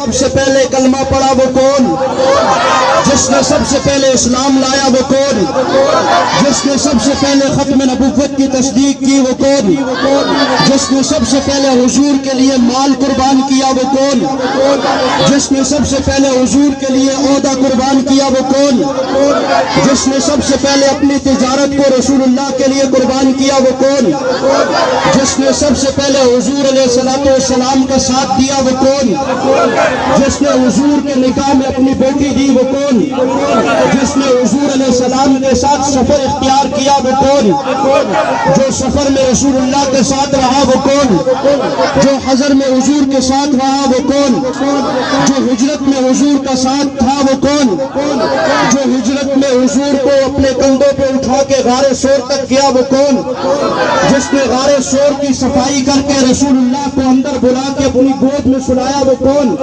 سب سے پہلے کلمہ پڑھا وہ کون؟ جس نے سب سے پہلے اسلام لایا وہ کون؟ جس نے سب سے پہلے ختم نبوت کی تصدیق کی وہ کون؟ جس نے سب سے پہلے حضور کے لیے مال قربان کیا وہ کون؟ جس نے سب سے پہلے حضور کے لیے عہدہ قربان کیا وہ کون؟ جس نے سب سے پہلے اپنی تجارت کو رسول اللہ کے لیے قربان کیا وہ کون؟ جس نے سب سے پہلے حضور علیہ السلام کا ساتھ دیا وہ کون؟ جس نے حضور کے نکاح میں اپنی بیٹی دی وہ کون؟ جس نے حضور علیہ السلام کے ساتھ سفر اختیار کیا وہ کون؟ جو سفر میں رسول اللہ کے ساتھ رہا وہ کون؟ جو حضر میں حضور کے ساتھ رہا وہ کون؟ جو ہجرت میں حضور کا ساتھ تھا وہ کون؟ جو ہجرت میں حضور کو اپنے کندھوں پہ اٹھا کے غار سور تک کیا وہ کون؟ جس نے غار سور کی صفائی کر کے رسول اللہ کو اندر بلا کے اپنی گود میں سلایا وہ کون؟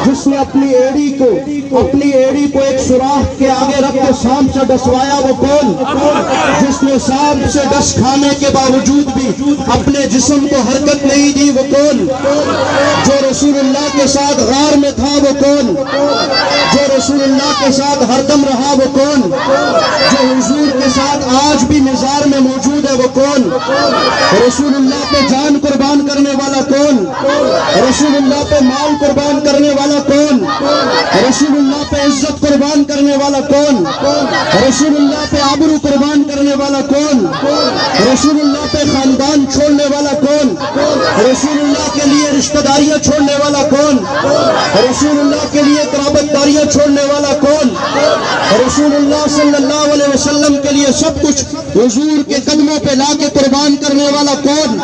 جس نے اپنی ایڑی کو ایک سوراخ کے آگے رکھ کے سانپ سے ڈسوایا وہ کون؟ جس نے سانپ سے ڈس کھانے کے باوجود بھی اپنے جسم کو حرکت نہیں دی وہ کون؟ جو رسول اللہ کے ساتھ غار میں تھا وہ کون؟ جو رسول اللہ کے ساتھ ہر دم رہا وہ کون؟ جو حضور کے ساتھ آج بھی مزار میں موجود ہے وہ کون؟ رسول اللہ پہ جان قربان کرنے والا کون؟ رسول اللہ پہ مال قربان کرنے والا کون؟ رسول اللہ پہ عزت قربان کرنے والا کون؟ رسول اللہ پہ آبرو قربان کرنے والا کون؟ رسول اللہ پہ خاندان چھوڑنے والا کون؟ رسول اللہ کے لیے رشتہ داریاں چھوڑنے والا کون؟ رسول اللہ کے لیے قرابت داریاں چھوڑنے والا کون؟ رسول اللہ صلی اللہ علیہ وسلم کے لیے سب کچھ حضور کے قدموں پہ لا کے قربان کرنے والا کون؟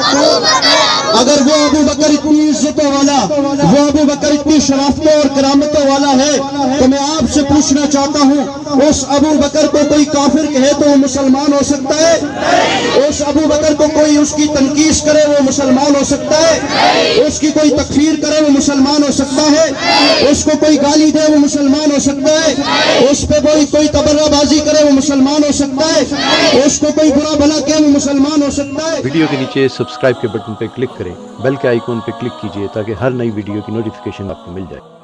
اگر وہ ابو بکر اتنی عزتوں والا، وہ ابو بکر اتنی شرافتوں اور کرامتوں والا ہے تو میں آپ سے پوچھنا چاہتا ہوں، اس ابو بکر کو کوئی کافر کہے تو وہ مسلمان ہو سکتا ہے؟ اس ابو بکر کو کوئی اس کی تنقید کرے وہ مسلمان ہو سکتا ہے؟ اس کی کوئی تکفیر کرے وہ مسلمان ہو سکتا ہے؟ اس کو کوئی گالی دے وہ مسلمان ہو سکتا ہے؟ اس پہ کوئی تبرہ بازی کرے وہ مسلمان ہو سکتا ہے؟ اس کو کوئی برا بھلا کہے وہ مسلمان ہو سکتا ہے؟ ویڈیو کے نیچے سبسکرائب کے بٹن پہ کلک کریں، بیل کے آئیکن پہ کلک کیجئے تاکہ ہر نئی ویڈیو کی نوٹیفیکیشن آپ کو مل جائے۔